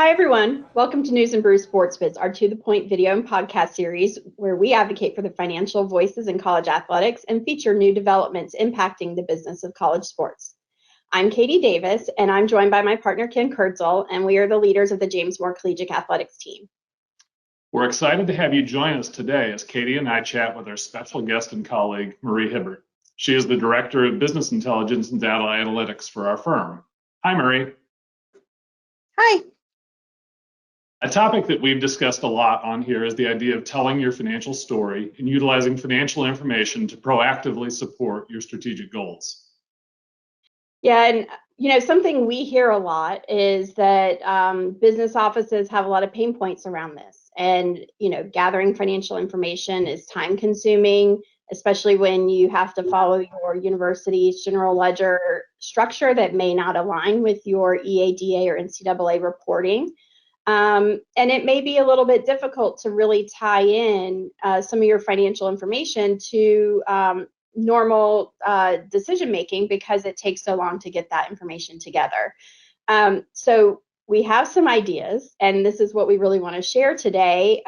Hi, everyone. Welcome to News and Brews Sports Bits, our to-the-point video and podcast series where we advocate for the financial voices in college athletics and feature new developments impacting the business of college sports. I'm Katie Davis, and I'm joined by my partner, Ken Kurtzel, and we are the leaders of the James Moore Collegiate Athletics team. We're excited to have you join us today as Katie and I chat with our special guest and colleague, Marie Hibbert. She is the Director of Business Intelligence and Data Analytics for our firm. Hi, Marie. Hi. A topic that we've discussed a lot on here is the idea of telling your financial story and utilizing financial information to proactively support your strategic goals. Yeah, and something we hear a lot is that business offices have a lot of pain points around this. And, gathering financial information is time consuming, especially when you have to follow your university's general ledger structure that may not align with your EADA or NCAA reporting. And it may be a little bit difficult to really tie in some of your financial information to normal decision making because it takes so long to get that information together. So we have some ideas, and this is what we really want to share today.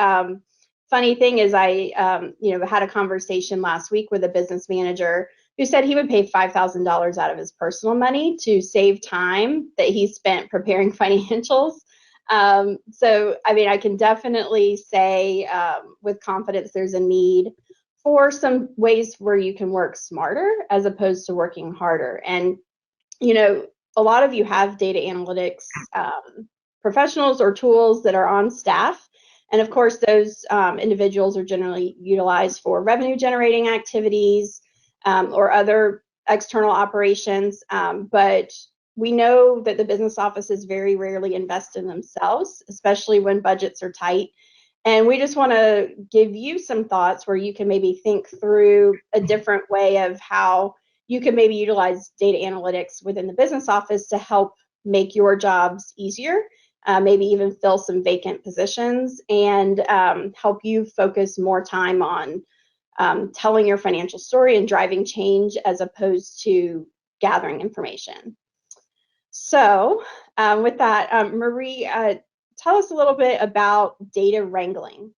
Funny thing is, I had a conversation last week with a business manager who said he would pay $5,000 out of his personal money to save time that he spent preparing financials. So, I can definitely say with confidence there's a need for some ways where you can work smarter as opposed to working harder. And, a lot of you have data analytics professionals or tools that are on staff. And of course, those individuals are generally utilized for revenue generating activities or other external operations. But we know that the business offices very rarely invest in themselves, especially when budgets are tight. And we just want to give you some thoughts where you can maybe think through a different way of how you can maybe utilize data analytics within the business office to help make your jobs easier, maybe even fill some vacant positions and help you focus more time on telling your financial story and driving change as opposed to gathering information. So with that, Marie, tell us a little bit about data wrangling.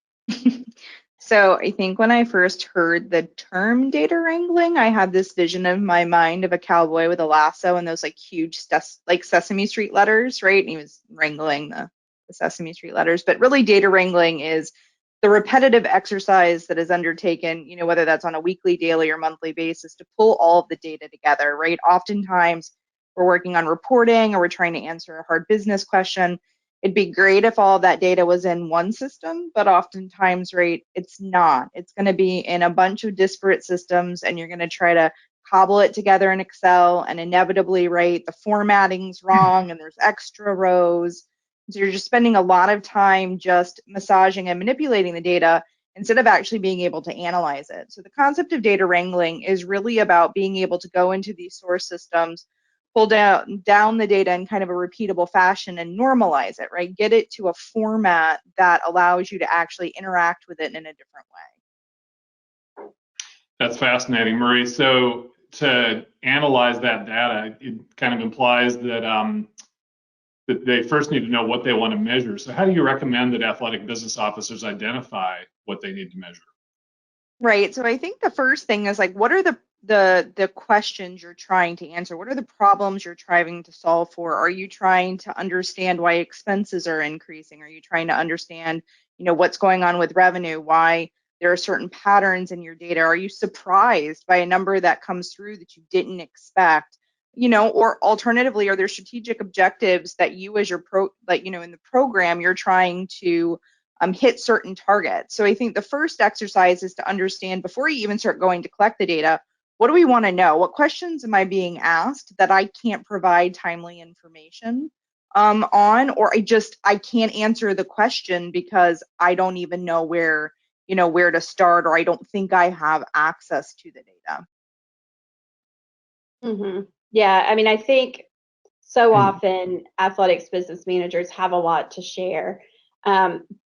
So I think when I first heard the term data wrangling, I had this vision in my mind of a cowboy with a lasso and those huge Sesame Street letters, right? And he was wrangling the Sesame Street letters. But really data wrangling is the repetitive exercise that is undertaken, whether that's on a weekly, daily, or monthly basis to pull all of the data together, right? Oftentimes we're working on reporting or we're trying to answer a hard business question. It'd be great if all of that data was in one system, but oftentimes, right, it's not. It's going to be in a bunch of disparate systems, and you're going to try to cobble it together in Excel, and inevitably, right, the formatting's wrong, and there's extra rows. So you're just spending a lot of time just massaging and manipulating the data instead of actually being able to analyze it. So the concept of data wrangling is really about being able to go into these source systems, pull down the data in kind of a repeatable fashion and normalize it, right? Get it to a format that allows you to actually interact with it in a different way. That's fascinating, Marie. So to analyze that data, it kind of implies that that they first need to know what they want to measure. So how do you recommend that athletic business officers identify what they need to measure? Right. So I think the first thing is what are the questions you're trying to answer? What are the problems you're trying to solve for? Are you trying to understand why expenses are increasing? Are you trying to understand, what's going on with revenue? Why there are certain patterns in your data? Are you surprised by a number that comes through that you didn't expect? Or alternatively, are there strategic objectives that you as your in the program you're trying to hit certain targets? So I think the first exercise is to understand before you even start going to collect the data, what do we want to know? What questions am I being asked that I can't provide timely information on, or I can't answer the question because I don't even know where to start, or I don't think I have access to the data. Mm-hmm. Yeah, I think so often athletics business managers have a lot to share.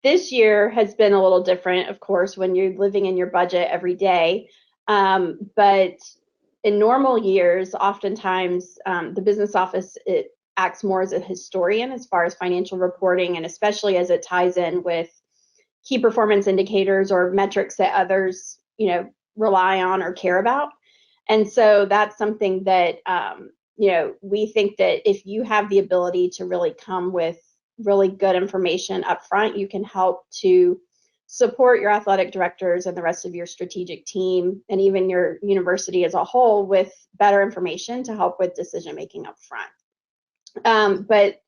This year has been a little different, of course, when you're living in your budget every day. But in normal years, oftentimes the business office acts more as a historian as far as financial reporting, and especially as it ties in with key performance indicators or metrics that others, rely on or care about. And so that's something that, we think that if you have the ability to really come with really good information up front, you can help to support your athletic directors and the rest of your strategic team and even your university as a whole with better information to help with decision making up front. But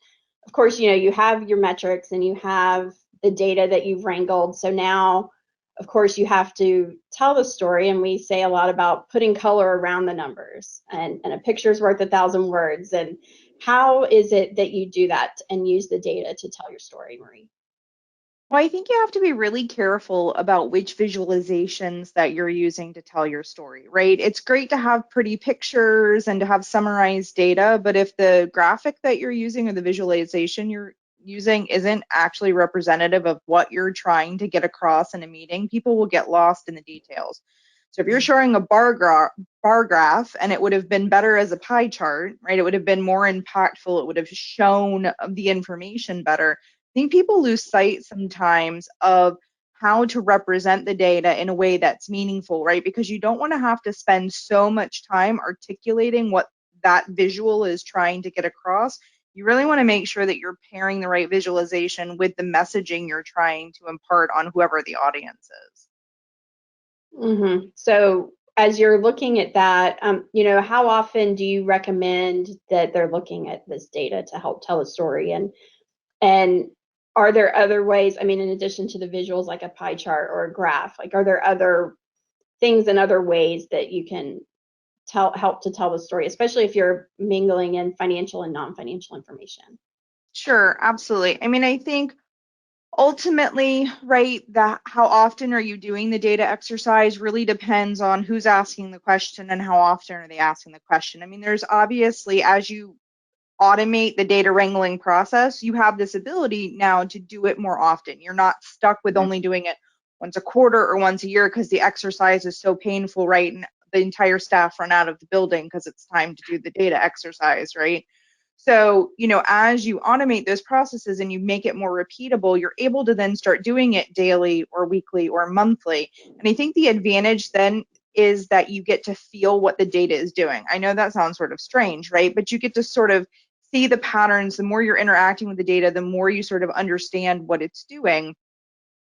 of course, you have your metrics and you have the data that you've wrangled. So now, of course, you have to tell the story, and we say a lot about putting color around the numbers, and a picture's worth 1,000 words. And how is it that you do that and use the data to tell your story, Marie? Well, I think you have to be really careful about which visualizations that you're using to tell your story, right? It's great to have pretty pictures and to have summarized data, but if the graphic that you're using or the visualization you're using isn't actually representative of what you're trying to get across in a meeting, people will get lost in the details. So if you're showing a bar graph, and it would have been better as a pie chart, right? It would have been more impactful. It would have shown the information better. I think people lose sight sometimes of how to represent the data in a way that's meaningful, right? Because you don't want to have to spend so much time articulating what that visual is trying to get across. You really want to make sure that you're pairing the right visualization with the messaging you're trying to impart on whoever the audience is. Mm-hmm. So as you're looking at that, how often do you recommend that they're looking at this data to help tell a story? And are there other ways, in addition to the visuals like a pie chart or a graph, are there other things and other ways that you can help to tell the story, especially if you're mingling in financial and non-financial information? Sure, absolutely. I think ultimately, right, that how often are you doing the data exercise really depends on who's asking the question and how often are they asking the question. There's obviously, as you automate the data wrangling process, you have this ability now to do it more often. You're not stuck with only doing it once a quarter or once a year because the exercise is so painful, right? And the entire staff run out of the building because it's time to do the data exercise, right? So, as you automate those processes and you make it more repeatable, you're able to then start doing it daily or weekly or monthly. And I think the advantage then is that you get to feel what the data is doing. I know that sounds sort of strange, right? But you get to sort of see the patterns. The more you're interacting with the data, the more you sort of understand what it's doing.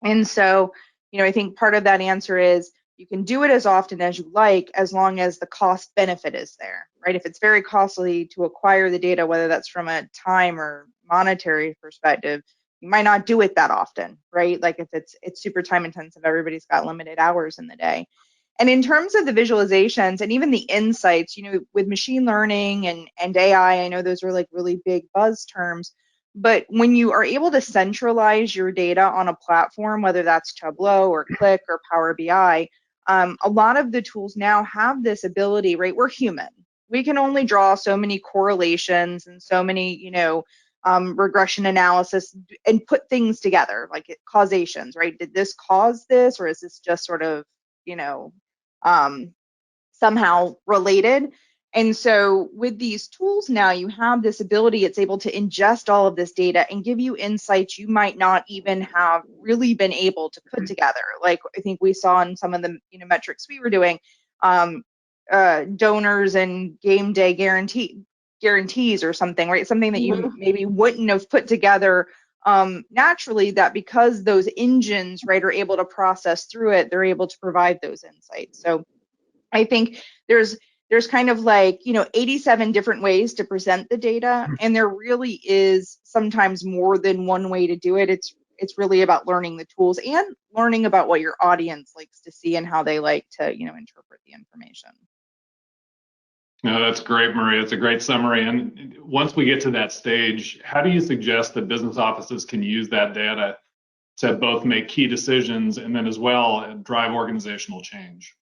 And so, I think part of that answer is you can do it as often as you like, as long as the cost benefit is there, right? If it's very costly to acquire the data, whether that's from a time or monetary perspective, you might not do it that often, right? Like if it's super time intensive, everybody's got limited hours in the day. And in terms of the visualizations and even the insights, with machine learning and AI, I know those are like really big buzz terms, but when you are able to centralize your data on a platform, whether that's Tableau or Click or Power BI, a lot of the tools now have this ability, right? We're human. We can only draw so many correlations and so many, regression analysis and put things together, like causations, right? Did this cause this, or is this just sort of, somehow related? And so with these tools now, you have this ability, it's able to ingest all of this data and give you insights you might not even have really been able to put together. Like I think we saw in some of the metrics we were doing, donors and game day guarantees or something, right? Something that you maybe wouldn't have put together naturally, that because those engines, right, are able to process through it, they're able to provide those insights. So I think there's kind of like 87 different ways to present the data, and there really is sometimes more than one way to do it. It's really about learning the tools and learning about what your audience likes to see and how they like to interpret the information. No, that's great, Maria. It's a great summary. And once we get to that stage, how do you suggest that business offices can use that data to both make key decisions and then as well drive organizational change?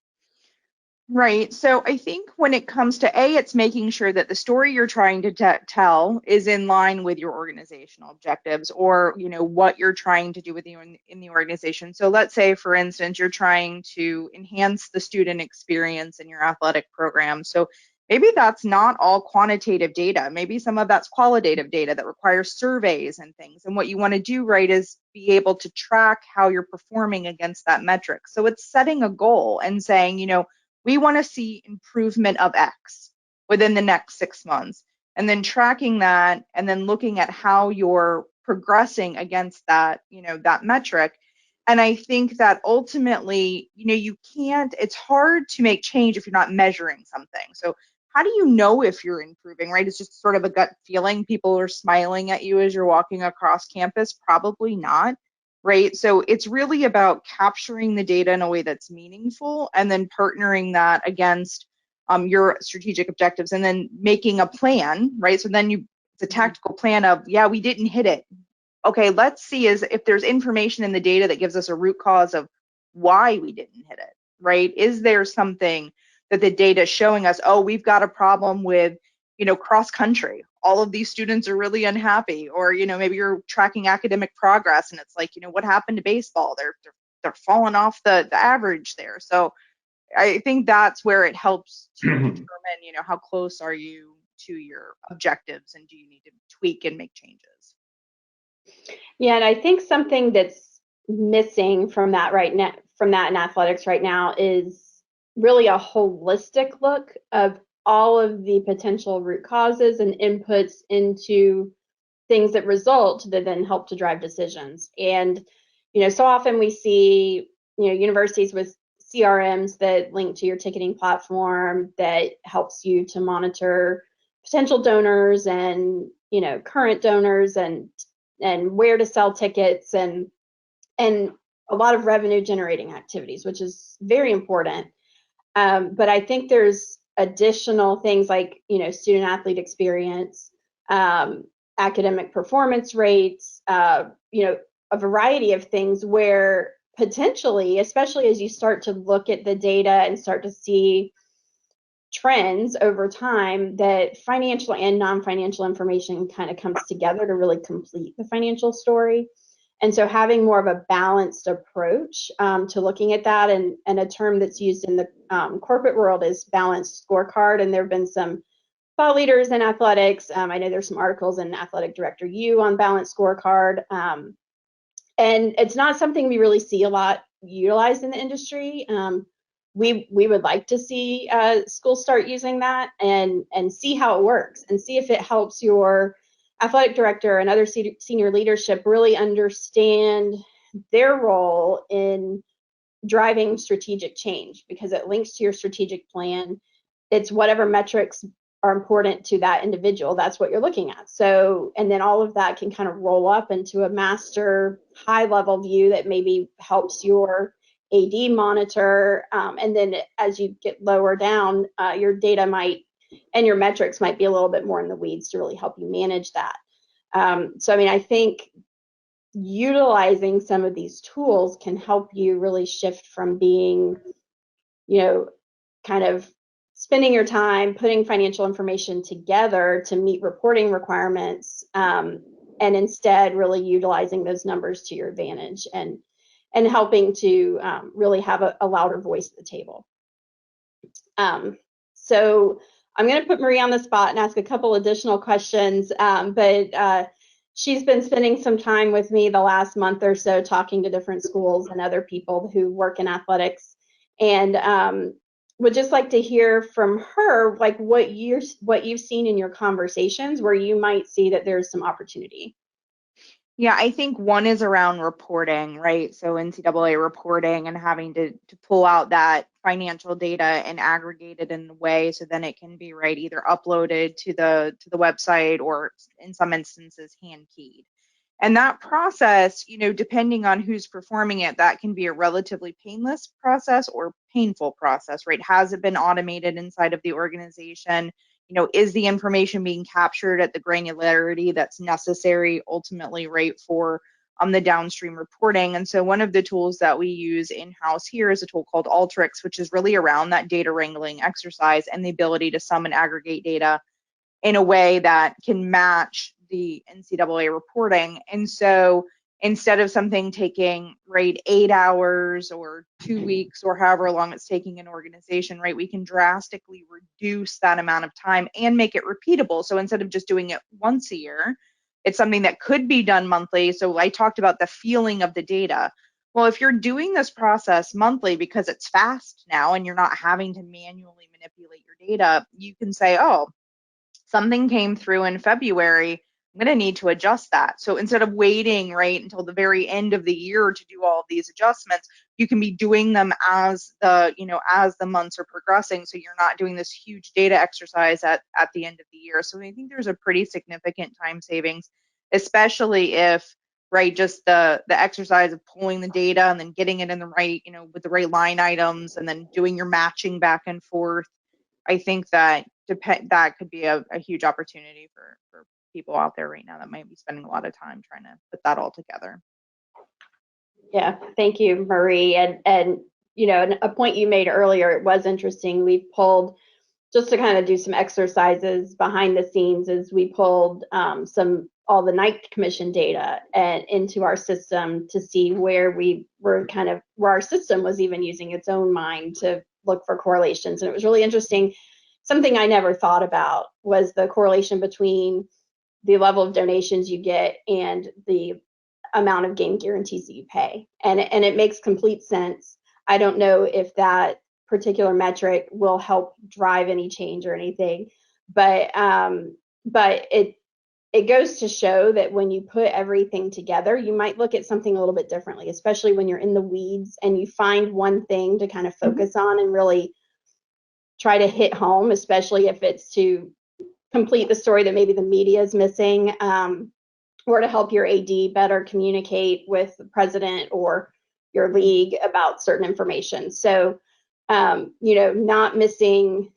Right. So I think when it comes to it's making sure that the story you're trying to tell is in line with your organizational objectives, or what you're trying to do with you in the organization. So let's say, for instance, you're trying to enhance the student experience in your athletic program. So maybe that's not all quantitative data. Maybe some of that's qualitative data that requires surveys and things. And what you want to do, right, is be able to track how you're performing against that metric. So it's setting a goal and saying, you know, we want to see improvement of X within the next 6 months, and then tracking that and then looking at how you're progressing against that, you know, that metric. And I think that ultimately, you know, you can't, it's hard to make change if you're not measuring something. So how do you know if you're improving, right? It's just sort of a gut feeling. People are smiling at you as you're walking across campus. Probably not, right? So it's really about capturing the data in a way that's meaningful and then partnering that against your strategic objectives and then making a plan, right? So then it's a tactical plan of, yeah, we didn't hit it. Okay, let's see if there's information in the data that gives us a root cause of why we didn't hit it, right? Is there something that the data is showing us, oh, we've got a problem with, you know, cross country. All of these students are really unhappy, or, you know, maybe you're tracking academic progress and it's like, you know, what happened to baseball? They're falling off the average there. So I think that's where it helps to determine, you know, how close are you to your objectives and do you need to tweak and make changes? Yeah, and I think something that's missing from that in athletics right now is really a holistic look of all of the potential root causes and inputs into things that result that then help to drive decisions. And, you know, so often we see, you know, universities with CRMs that link to your ticketing platform that helps you to monitor potential donors and, you know, current donors and where to sell tickets and a lot of revenue generating activities, which is very important. But I think there's additional things like, you know, student athlete experience, academic performance rates, you know, a variety of things where potentially, especially as you start to look at the data and start to see trends over time, that financial and non-financial information kind of comes together to really complete the financial story. And so having more of a balanced approach to looking at that, and a term that's used in the corporate world is balanced scorecard. And there have been some thought leaders in athletics. I know there's some articles in Athletic Director U on balanced scorecard. And it's not something we really see a lot utilized in the industry. We would like to see schools start using that and see how it works and see if it helps your athletic director and other senior leadership really understand their role in driving strategic change, because it links to your strategic plan. It's whatever metrics are important to that individual, that's what you're looking at. So, and then all of that can kind of roll up into a master high level view that maybe helps your AD monitor. And then as you get lower down, your data might and your metrics might be a little bit more in the weeds to really help you manage that. So, I mean, I think utilizing some of these tools can help you really shift from being, you know, kind of spending your time putting financial information together to meet reporting requirements, and instead really utilizing those numbers to your advantage and helping to really have a louder voice at the table. So I'm going to put Marie on the spot and ask a couple additional questions, but she's been spending some time with me the last month or so talking to different schools and other people who work in athletics, and would just like to hear from her, like what you've seen in your conversations where you might see that there's some opportunity. Yeah, I think one is around reporting, right? So NCAA reporting and having to pull out that financial data and aggregate it in a way so then it can be, right, either uploaded to the website or in some instances hand keyed. And that process, you know, depending on who's performing it, that can be a relatively painless process or painful process, right? Has it been automated inside of the organization? You know, is the information being captured at the granularity that's necessary ultimately, right, for the downstream reporting? And so one of the tools that we use in-house here is a tool called Alteryx, which is really around that data wrangling exercise and the ability to sum and aggregate data in a way that can match the NCAA reporting. And so instead of something taking, right, 8 hours or 2 weeks or however long it's taking an organization, right, we can drastically reduce that amount of time and make it repeatable. So instead of just doing it once a year, it's something that could be done monthly. So I talked about the feeling of the data. Well, if you're doing this process monthly because it's fast now and you're not having to manually manipulate your data, you can say, oh, something came through in February, I'm going to need to adjust that. So instead of waiting, right, until the very end of the year to do all of these adjustments, you can be doing them as the months are progressing. So you're not doing this huge data exercise at the end of the year. So I think there's a pretty significant time savings, especially if, right, just the exercise of pulling the data and then getting it in the right, with the right line items and then doing your matching back and forth. I think that that could be a huge opportunity for people out there right now that might be spending a lot of time trying to put that all together. Yeah, thank you, Marie. And a point you made earlier, it was interesting. We pulled, just to kind of do some exercises behind the scenes, is we pulled all the night commission data and into our system to see where we were where our system was even using its own mind to look for correlations. And it was really interesting. Something I never thought about was the correlation between the level of donations you get and the amount of game guarantees that you pay. And it makes complete sense. I don't know if that particular metric will help drive any change or anything, but it goes to show that when you put everything together, you might look at something a little bit differently, especially when you're in the weeds and you find one thing to kind of focus on and really try to hit home, especially if it's to complete the story that maybe the media is missing, or to help your AD better communicate with the president or your league about certain information. So, not missing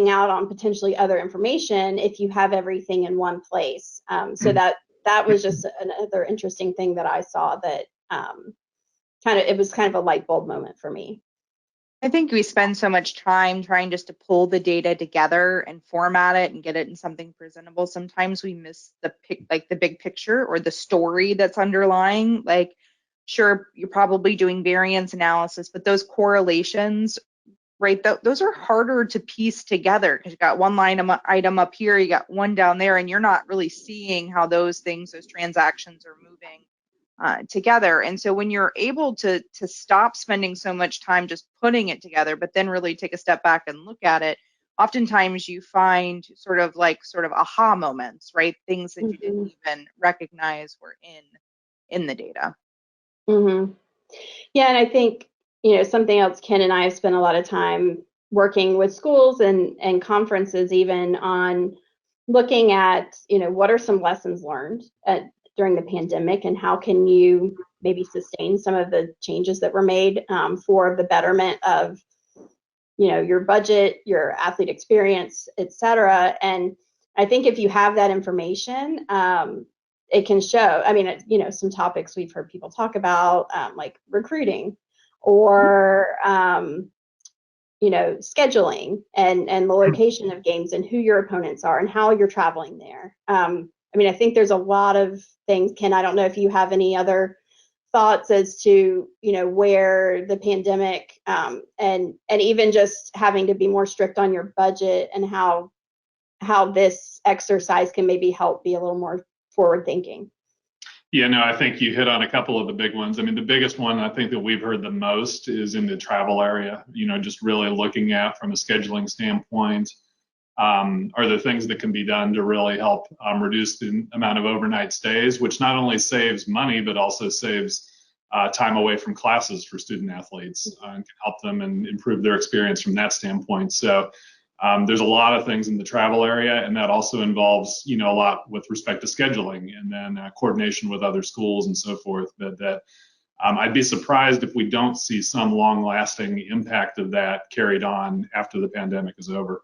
out on potentially other information if you have everything in one place. So that was just another interesting thing that I saw that it was kind of a light bulb moment for me. I think we spend so much time trying just to pull the data together and format it and get it in something presentable. Sometimes we miss the big picture or the story that's underlying. Like, sure, you're probably doing variance analysis, but those correlations, right, those are harder to piece together because you got one item up here, you got one down there, and you're not really seeing how those transactions are moving together. And so when you're able to stop spending so much time just putting it together, but then really take a step back and look at it, oftentimes you find sort of aha moments, right? Things that you didn't even recognize were in the data. Mm-hmm. Yeah, and I think, something else Ken and I have spent a lot of time working with schools and conferences even on looking at, what are some lessons learned during the pandemic, and how can you maybe sustain some of the changes that were made for the betterment of, your budget, your athlete experience, et cetera. And I think if you have that information, it can show. I mean, some topics we've heard people talk about, like recruiting or, scheduling and the location of games and who your opponents are and how you're traveling there. I think there's a lot of things. Ken, I don't know if you have any other thoughts as to, where the pandemic and even just having to be more strict on your budget and how this exercise can maybe help be a little more forward thinking. Yeah, no, I think you hit on a couple of the big ones. I mean, the biggest one I think that we've heard the most is in the travel area, just really looking at from a scheduling standpoint, are there things that can be done to really help reduce the amount of overnight stays, which not only saves money, but also saves time away from classes for student athletes and can help them and improve their experience from that standpoint. So there's a lot of things in the travel area, and that also involves, a lot with respect to scheduling and then coordination with other schools and so forth. That I'd be surprised if we don't see some long-lasting impact of that carried on after the pandemic is over.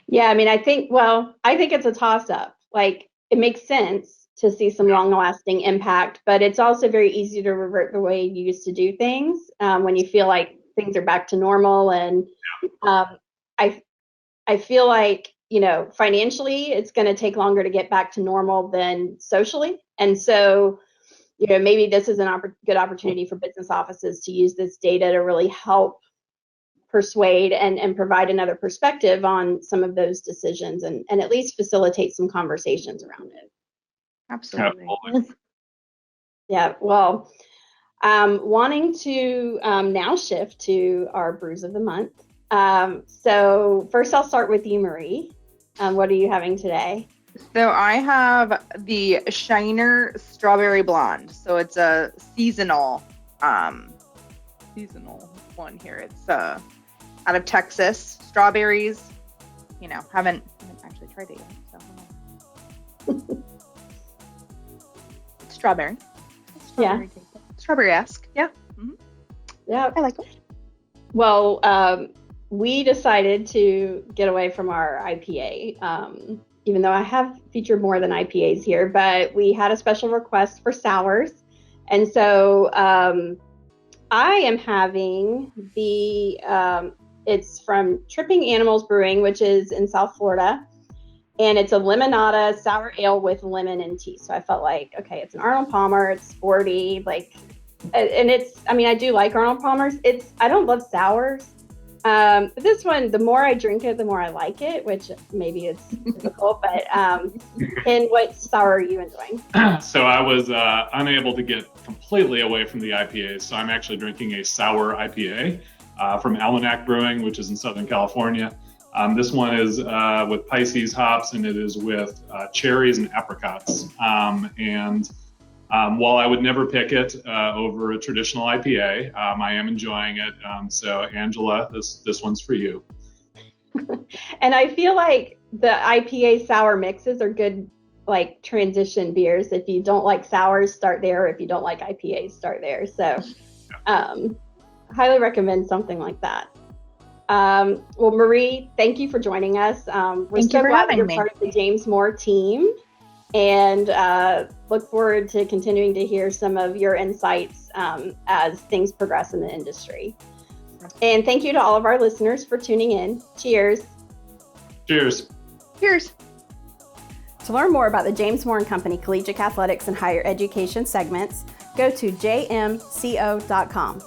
Yeah, I think it's a toss-up. Like, it makes sense to see some long-lasting impact, but it's also very easy to revert the way you used to do things when you feel like things are back to normal. And I feel like, financially, it's going to take longer to get back to normal than socially. And so, maybe this is a good opportunity for business offices to use this data to really help persuade and provide another perspective on some of those decisions and at least facilitate some conversations around it. Absolutely. Yeah, well, wanting to now shift to our brews of the month. So first I'll start with you, Marie. What are you having today? So I have the Shiner Strawberry Blonde. So it's a seasonal one here. It's out of Texas. Strawberries. Haven't actually tried it yet. So strawberry. Yeah. Strawberry-esque. Yeah. Mm-hmm. Yeah. I like it. Well, we decided to get away from our IPA, even though I have featured more than IPAs here, but we had a special request for sours. And so I am having it's from Tripping Animals Brewing, which is in South Florida. And it's a limonada sour ale with lemon and tea. So I felt like, okay, it's an Arnold Palmer, it's sporty, and I do like Arnold Palmers. I don't love sours. But this one, the more I drink it, the more I like it, which maybe it's difficult, but and what sour are you enjoying? So I was unable to get completely away from the IPAs. So I'm actually drinking a sour IPA from Almanac Brewing, which is in Southern California. This one is with Pisces hops, and it is with cherries and apricots. While I would never pick it over a traditional IPA, I am enjoying it. So Angela, this one's for you. And I feel like the IPA sour mixes are good, transition beers. If you don't like sours, start there. If you don't like IPAs, start there. So highly recommend something like that. Well, Marie, thank you for joining us. We're so glad that you're part of the James Moore team, and look forward to continuing to hear some of your insights as things progress in the industry. And thank you to all of our listeners for tuning in. Cheers. Cheers. Cheers. To learn more about the James Moore & Company Collegiate Athletics and Higher Education segments, go to jmco.com.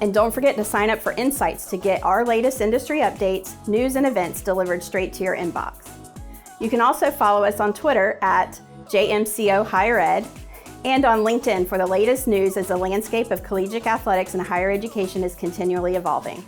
And don't forget to sign up for Insights to get our latest industry updates, news, and events delivered straight to your inbox. You can also follow us on Twitter at JMCO Higher Ed and on LinkedIn for the latest news as the landscape of collegiate athletics and higher education is continually evolving.